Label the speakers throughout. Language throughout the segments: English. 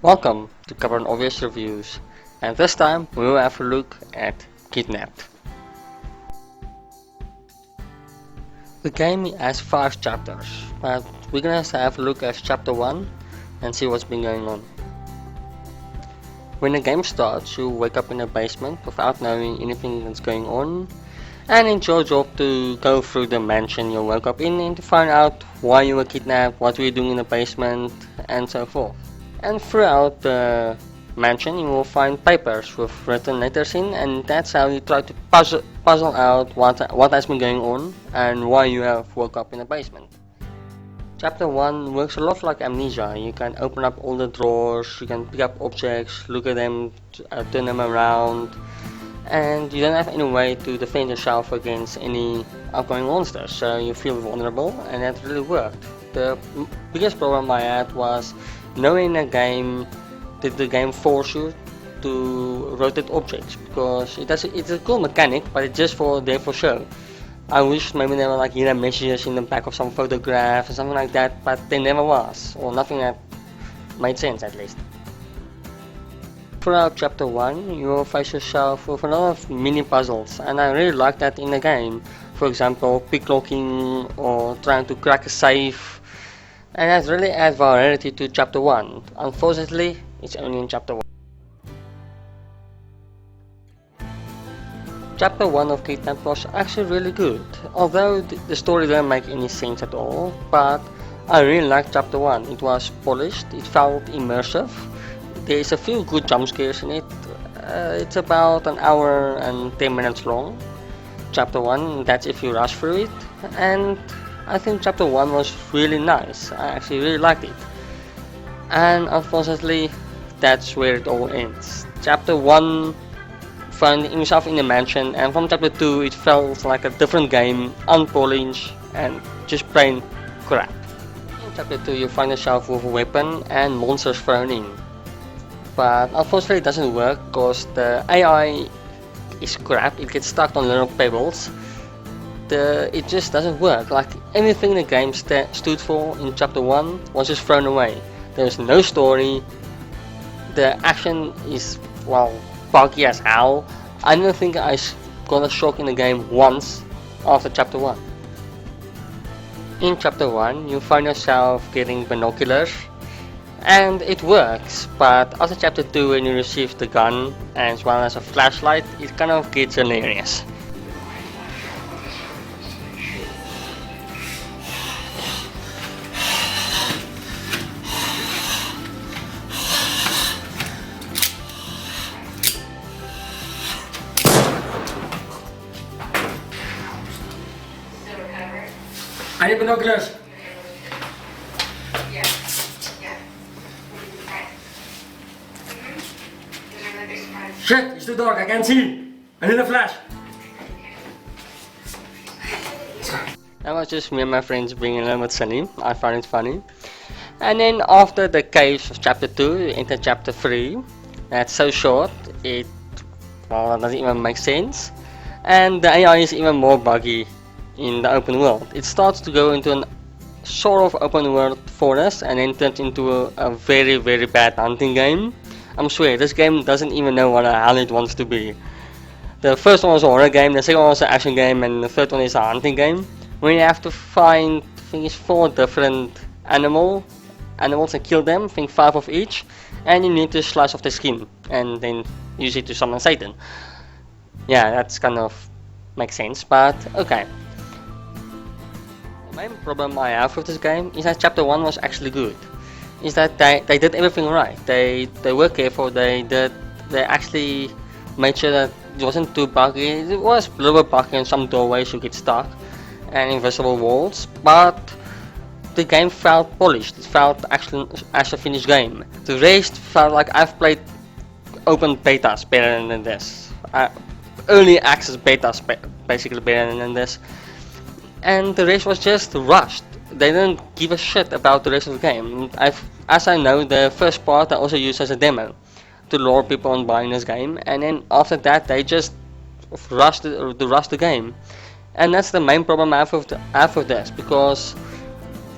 Speaker 1: Welcome to Cover and Obvious Reviews, and this time we will have a look at Kidnapped. The game has 5 chapters, but we're gonna have a look at chapter 1 and see what's been going on. When the game starts, you wake up in a basement without knowing anything that's going on, and it's your job to go through the mansion you woke up in and to find out why you were kidnapped, what were you doing in the basement, and so forth. And throughout the mansion you will find papers with written letters in, and that's how you try to puzzle out what has been going on and why you have woke up in the basement. Chapter 1 works a lot like Amnesia. You can open up all the drawers, you can pick up objects, look at them, turn them around, and you don't have any way to defend yourself against any upcoming monsters, so you feel vulnerable, and that really worked. The biggest problem I had was knowing a game, did the game force you to rotate objects, because it's a cool mechanic, but it's just there for show. I wish maybe there were like hidden messages in the back of some photographs or something like that, but there never was, or nothing that made sense at least. Throughout chapter 1 you will face yourself with a lot of mini puzzles, and I really like that in the game. For example, picklocking or trying to crack a safe, and that really adds variety to chapter 1. Unfortunately, it's only in chapter 1. Chapter 1 of Kidnapped was actually really good, although the story didn't make any sense at all, but I really liked chapter 1. It was polished, it felt immersive, there's a few good jump scares in it. It's about an hour and 10 minutes long, chapter 1, that's if you rush through it, and I think chapter 1 was really nice. I actually really liked it. And unfortunately, that's where it all ends. Chapter 1 found himself in a mansion, and from chapter 2 it felt like a different game, unpolished and just plain crap. In chapter 2 you find yourself with a weapon and monsters thrown in. But unfortunately it doesn't work because the AI is crap, it gets stuck on little pebbles. It just doesn't work. Like anything the game stood for in chapter 1 was just thrown away. There's no story, the action is, well, buggy as hell. I don't think I got a shock in the game once after chapter 1. In chapter 1 you find yourself getting binoculars, and it works, but after chapter 2 when you receive the gun as well as a flashlight, it kind of gets hilarious. I need binoculars!
Speaker 2: Yeah. Right.
Speaker 1: Shit, it's too dark, I can't see! I need a flash! That was just me and my friends being a little bit silly. I found it funny. And then after the caves of chapter 2, you enter chapter 3. That's so short, it doesn't even make sense. And the AI is even more buggy in the open world. It starts to go into an sort of open world forest and then turns into a very bad hunting game. I'm swear, this game doesn't even know what the hell it wants to be. The first one was a horror game, the second one was an action game, and the third one is a hunting game. Where you have to find, I think it's 4 different animals and kill them, I think 5 of each, and you need to slice off the skin and then use it to summon Satan. Yeah, that's kind of makes sense, but okay. The main problem I have with this game is that chapter 1 was actually good. Is that they did everything right. They were careful, they actually made sure that it wasn't too buggy. It was a little bit buggy in some doorways you get stuck and invisible walls, but the game felt polished. It felt actually as a finished game. The rest felt like I've played open betas better than this. Early access betas basically better than this. And the rest was just rushed. They didn't give a shit about the rest of the game. As I know, the first part I also used as a demo to lure people on buying this game, and then after that they just rushed the game. And that's the main problem I have with this, because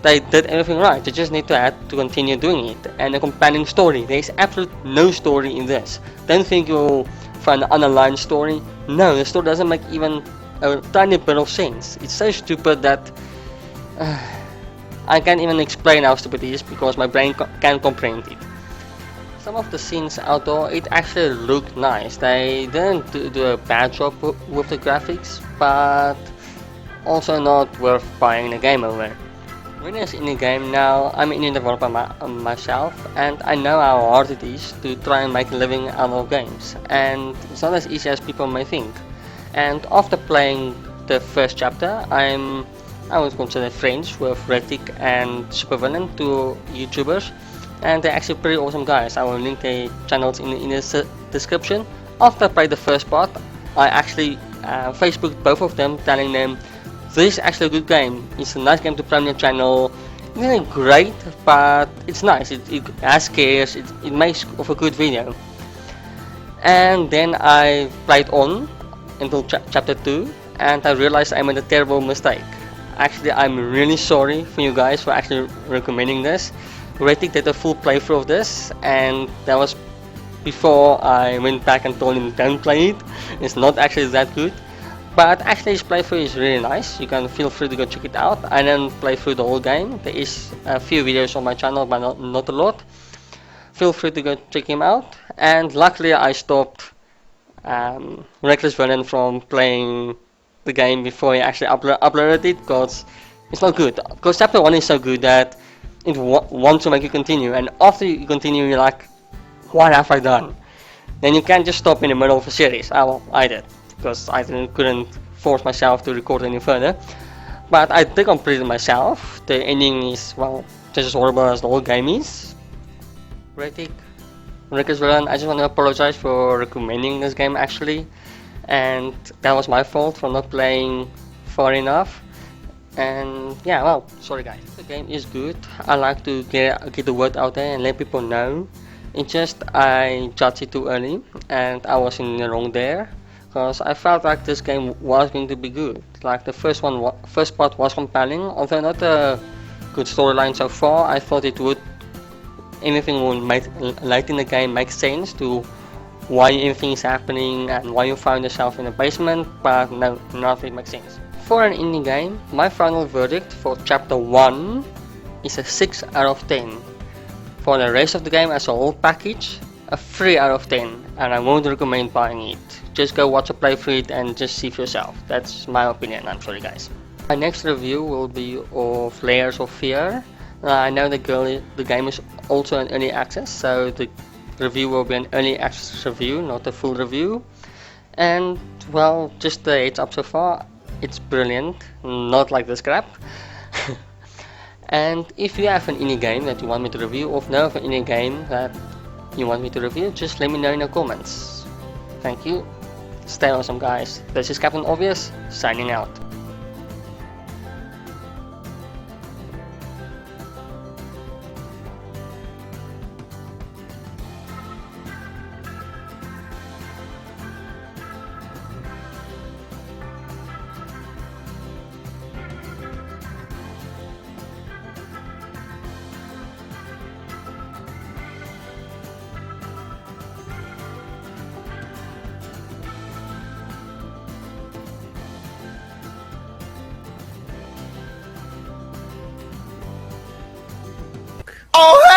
Speaker 1: they did everything right. They just need to add to continue doing it. And a compelling story. There is absolutely no story in this. Don't think you'll find an unaligned story. No, the story doesn't make even a tiny bit of sense. It's so stupid that I can't even explain how stupid it is because my brain can't comprehend it. Some of the scenes outdoor, it actually looked nice. They didn't do a bad job with the graphics, but also not worth buying the game over. When it's in the game now, I'm in the developer myself, and I know how hard it is to try and make a living out of games, and it's not as easy as people may think. And after playing the first chapter, I would consider friends with Retic and Supervillain, two YouTubers, and they're actually pretty awesome guys. I will link their channels in the description. After I played the first part, I actually Facebooked both of them, telling them this is actually a good game. It's a nice game to play on your channel. It's not great, but it's nice. It has scares. It makes of a good video. And then I played on until chapter 2, and I realized I made a terrible mistake. Actually, I'm really sorry for you guys for actually recommending this. Retic did a full playthrough of this, and that was before I went back and told him don't play it. It's not actually that good. But actually his playthrough is really nice. You can feel free to go check it out. I didn't play through the whole game. There is a few videos on my channel, but not a lot. Feel free to go check him out. And luckily I stopped Reckless Villain from playing the game before he actually uploaded it, because it's not good. Because chapter 1 is so good that it wants to make you continue, and after you continue you're like, what have I done? Then you can't just stop in the middle of a series. Well, I did, because I couldn't force myself to record any further. But I did complete it myself. The ending is, well, just as horrible as the whole game is. Retic, Reckless Villain, I just want to apologize for recommending this game actually, and that was my fault for not playing far enough. And yeah, well, sorry guys. The game is good. I like to get the word out there and let people know. It's just I judged it too early, and I was in the wrong there, because I felt like this game was going to be good. Like the first part was compelling, although not a good storyline so far. I thought it would, anything would make light in the game make sense to why everything is happening and why you find yourself in a basement, but no, nothing makes sense. For an indie game, my final verdict for chapter 1 is a 6 out of 10. For the rest of the game as a whole package, a 3 out of 10, and I won't recommend buying it. Just go watch a playthrough and just see for yourself. That's my opinion, I'm sorry guys. My next review will be of Layers of Fear. I know the game is also in early access, so the review will be an early access review, not a full review. And well, just the heads up so far, it's brilliant, not like this crap. And if you have an indie game that you want me to review, or know of an indie game that you want me to review, just let me know in the comments. Thank you. Stay awesome guys. This is Captain Obvious, signing out.
Speaker 2: Oh,